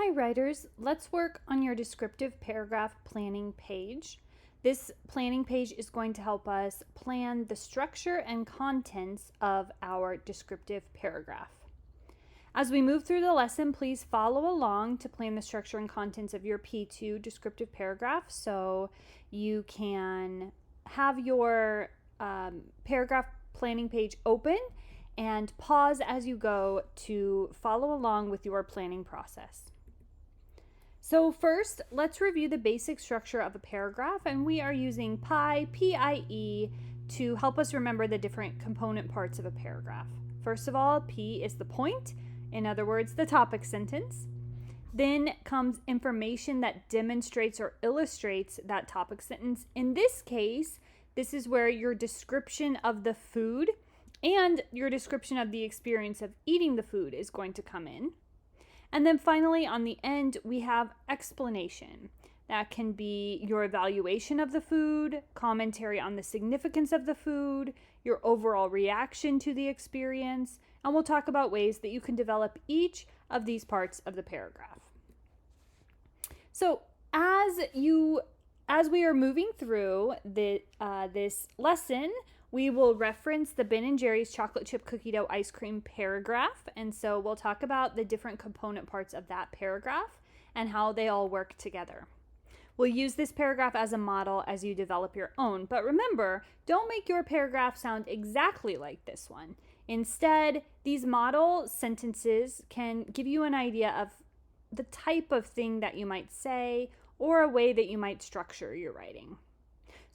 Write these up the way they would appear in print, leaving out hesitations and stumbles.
Hi writers, let's work on your descriptive paragraph planning page. This planning page is going to help us plan the structure and contents of our descriptive paragraph. As we move through the lesson, please follow along to plan the structure and contents of your P2 descriptive paragraph so you can have your paragraph planning page open and pause as you go to follow along with your planning process. So first, let's review the basic structure of a paragraph, and we are using P-I-E, to help us remember the different component parts of a paragraph. First of all, P is the point, in other words, the topic sentence. Then comes information that demonstrates or illustrates that topic sentence. In this case, this is where your description of the food and your description of the experience of eating the food is going to come in. And then finally, on the end, we have explanation. That can be your evaluation of the food, commentary on the significance of the food, your overall reaction to the experience, and we'll talk about ways that you can develop each of these parts of the paragraph. So as we are moving through this lesson, we will reference the Ben & Jerry's chocolate chip cookie dough ice cream paragraph. And so we'll talk about the different component parts of that paragraph and how they all work together. We'll use this paragraph as a model as you develop your own. But remember, don't make your paragraph sound exactly like this one. Instead, these model sentences can give you an idea of the type of thing that you might say or a way that you might structure your writing.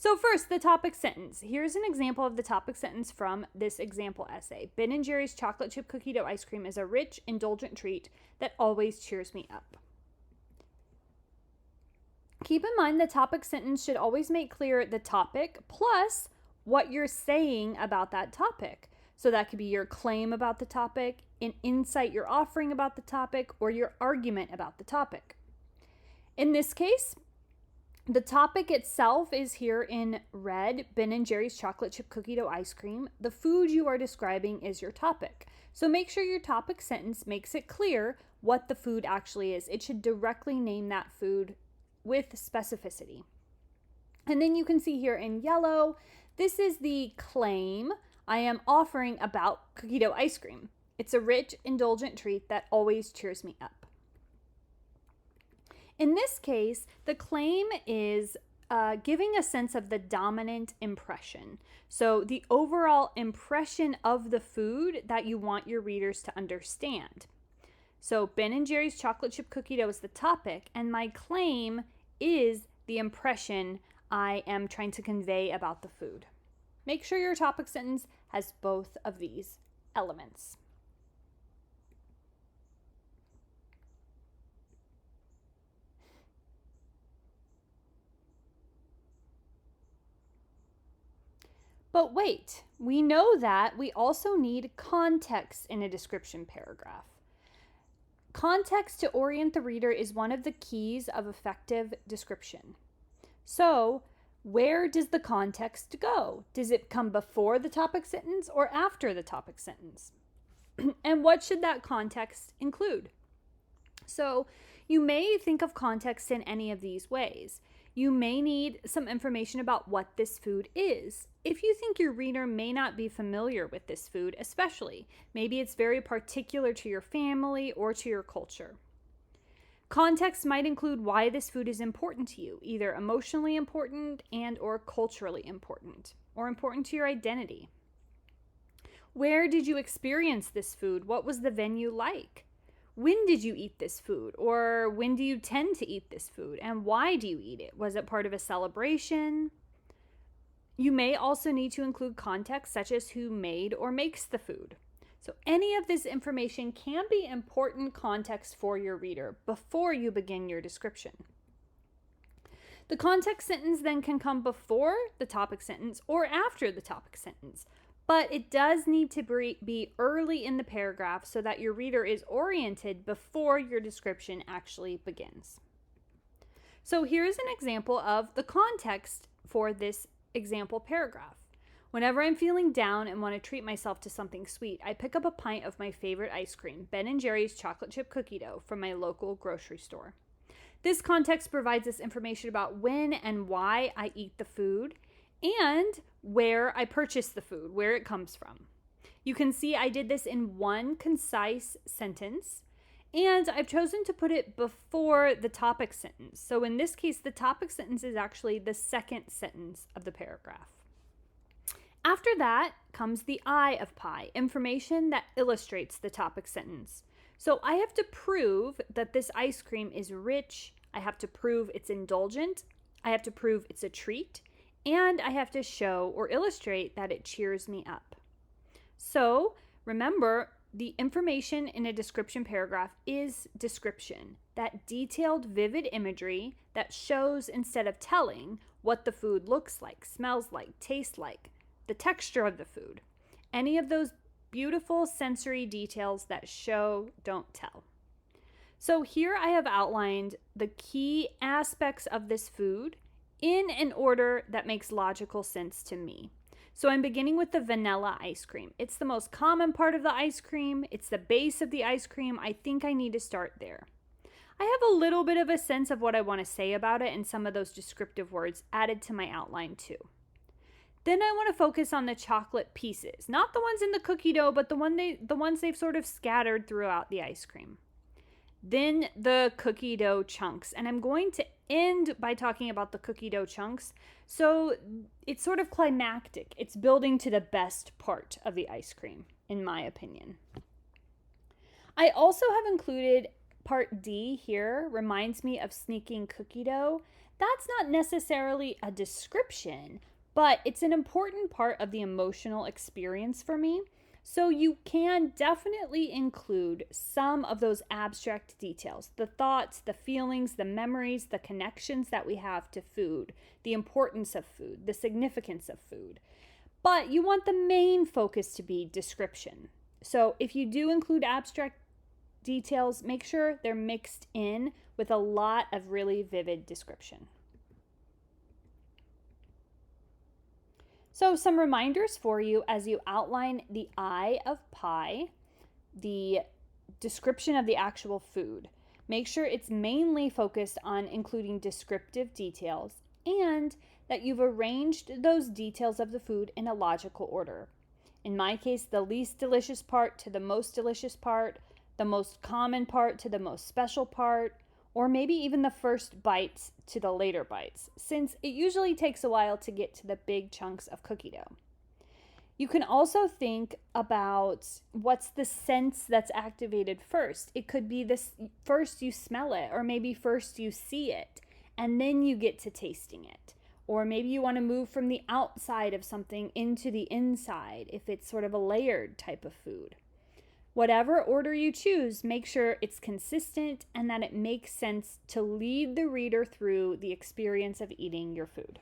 So first, the topic sentence. Here's an example of the topic sentence from this example essay. Ben & Jerry's chocolate chip cookie dough ice cream is a rich, indulgent treat that always cheers me up. Keep in mind the topic sentence should always make clear the topic plus what you're saying about that topic. So that could be your claim about the topic, an insight you're offering about the topic, or your argument about the topic. In this case, the topic itself is here in red, Ben & Jerry's chocolate chip cookie dough ice cream. The food you are describing is your topic. So make sure your topic sentence makes it clear what the food actually is. It should directly name that food with specificity. And then you can see here in yellow, this is the claim I am offering about cookie dough ice cream. It's a rich, indulgent treat that always cheers me up. In this case, the claim is giving a sense of the dominant impression. So the overall impression of the food that you want your readers to understand. So Ben & Jerry's chocolate chip cookie dough is the topic, and my claim is the impression I am trying to convey about the food. Make sure your topic sentence has both of these elements. But wait, we know that we also need context in a description paragraph. Context to orient the reader is one of the keys of effective description. So, where does the context go? Does it come before the topic sentence or after the topic sentence? And what should that context include? So, you may think of context in any of these ways. You may need some information about what this food is. If you think your reader may not be familiar with this food, especially, maybe it's very particular to your family or to your culture. Context might include why this food is important to you, either emotionally important and or culturally important, or important to your identity. Where did you experience this food? What was the venue like? When did you eat this food? Or when do you tend to eat this food? And why do you eat it? Was it part of a celebration? You may also need to include context such as who made or makes the food. So any of this information can be important context for your reader before you begin your description. The context sentence then can come before the topic sentence or after the topic sentence. But it does need to be early in the paragraph so that your reader is oriented before your description actually begins. So here's an example of the context for this example paragraph. Whenever I'm feeling down and want to treat myself to something sweet, I pick up a pint of my favorite ice cream, Ben & Jerry's chocolate chip cookie dough, from my local grocery store. This context provides us information about when and why I eat the food and where I purchase the food, where it comes from. You can see I did this in one concise sentence, and I've chosen to put it before the topic sentence. So in this case, the topic sentence is actually the second sentence of the paragraph. After that comes the I of pie, information that illustrates the topic sentence. So I have to prove that this ice cream is rich, I have to prove it's indulgent, I have to prove it's a treat, and I have to show or illustrate that it cheers me up. So remember, the information in a description paragraph is description, that detailed, vivid imagery that shows instead of telling what the food looks like, smells like, tastes like, the texture of the food. Any of those beautiful sensory details that show, don't tell. So here I have outlined the key aspects of this food in an order that makes logical sense to me. So I'm beginning with the vanilla ice cream. It's the most common part of the ice cream. It's the base of the ice cream. I think I need to start there. I have a little bit of a sense of what I want to say about it and some of those descriptive words added to my outline too. Then I want to focus on the chocolate pieces, not the ones in the cookie dough, but the ones they've sort of scattered throughout the ice cream. Then the cookie dough chunks, and I'm going to end by talking about the cookie dough chunks. So it's sort of climactic. It's building to the best part of the ice cream, in my opinion. I also have included part D here, reminds me of sneaking cookie dough. That's not necessarily a description, but it's an important part of the emotional experience for me. So you can definitely include some of those abstract details, the thoughts, the feelings, the memories, the connections that we have to food, the importance of food, the significance of food. But you want the main focus to be description. So if you do include abstract details, make sure they're mixed in with a lot of really vivid description. So some reminders for you as you outline the I of pie, the description of the actual food. Make sure it's mainly focused on including descriptive details and that you've arranged those details of the food in a logical order. In my case, the least delicious part to the most delicious part, the most common part to the most special part, or maybe even the first bites to the later bites, since it usually takes a while to get to the big chunks of cookie dough. You can also think about what's the sense that's activated first. It could be this first you smell it, or maybe first you see it, and then you get to tasting it. Or maybe you want to move from the outside of something into the inside, if it's sort of a layered type of food. Whatever order you choose, make sure it's consistent and that it makes sense to lead the reader through the experience of eating your food.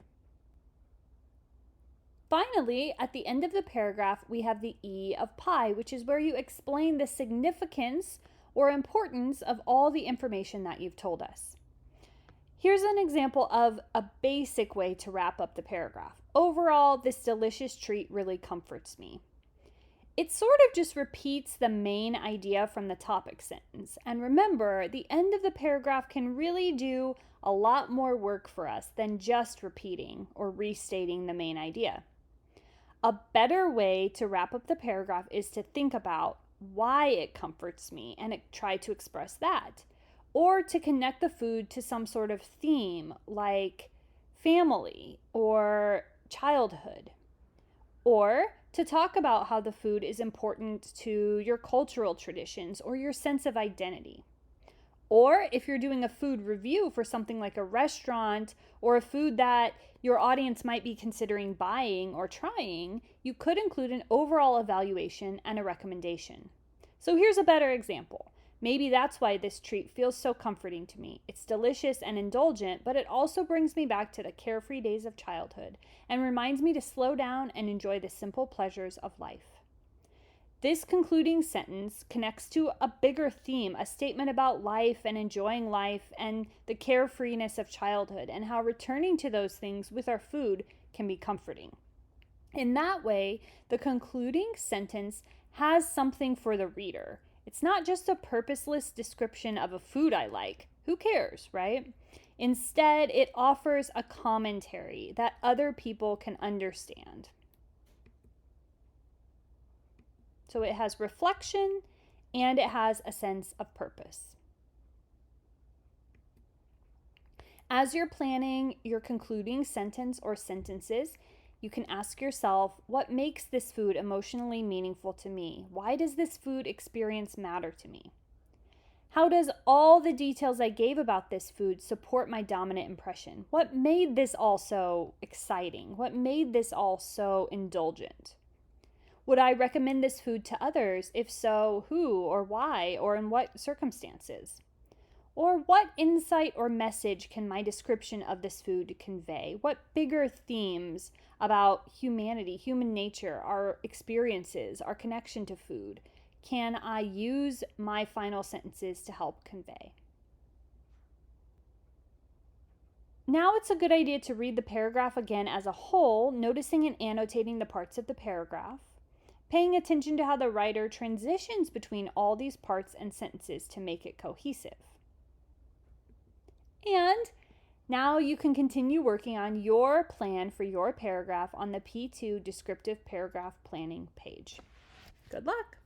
Finally, at the end of the paragraph, we have the E of pie, which is where you explain the significance or importance of all the information that you've told us. Here's an example of a basic way to wrap up the paragraph. Overall, this delicious treat really comforts me. It sort of just repeats the main idea from the topic sentence. And remember, the end of the paragraph can really do a lot more work for us than just repeating or restating the main idea. A better way to wrap up the paragraph is to think about why it comforts me and try to express that. Or to connect the food to some sort of theme like family or childhood. Or to talk about how the food is important to your cultural traditions or your sense of identity. Or if you're doing a food review for something like a restaurant or a food that your audience might be considering buying or trying, you could include an overall evaluation and a recommendation. So here's a better example. Maybe that's why this treat feels so comforting to me. It's delicious and indulgent, but it also brings me back to the carefree days of childhood and reminds me to slow down and enjoy the simple pleasures of life. This concluding sentence connects to a bigger theme, a statement about life and enjoying life and the carefreeness of childhood and how returning to those things with our food can be comforting. In that way, the concluding sentence has something for the reader. It's not just a purposeless description of a food I like. Who cares, right? Instead, it offers a commentary that other people can understand. So it has reflection and it has a sense of purpose. As you're planning your concluding sentence or sentences, you can ask yourself, what makes this food emotionally meaningful to me? Why does this food experience matter to me? How does all the details I gave about this food support my dominant impression? What made this all so exciting? What made this all so indulgent? Would I recommend this food to others? If so, who or why or in what circumstances? Or what insight or message can my description of this food convey? What bigger themes about humanity, human nature, our experiences, our connection to food can I use my final sentences to help convey? Now it's a good idea to read the paragraph again as a whole, noticing and annotating the parts of the paragraph, paying attention to how the writer transitions between all these parts and sentences to make it cohesive. And now you can continue working on your plan for your paragraph on the P2 descriptive paragraph planning page. Good luck!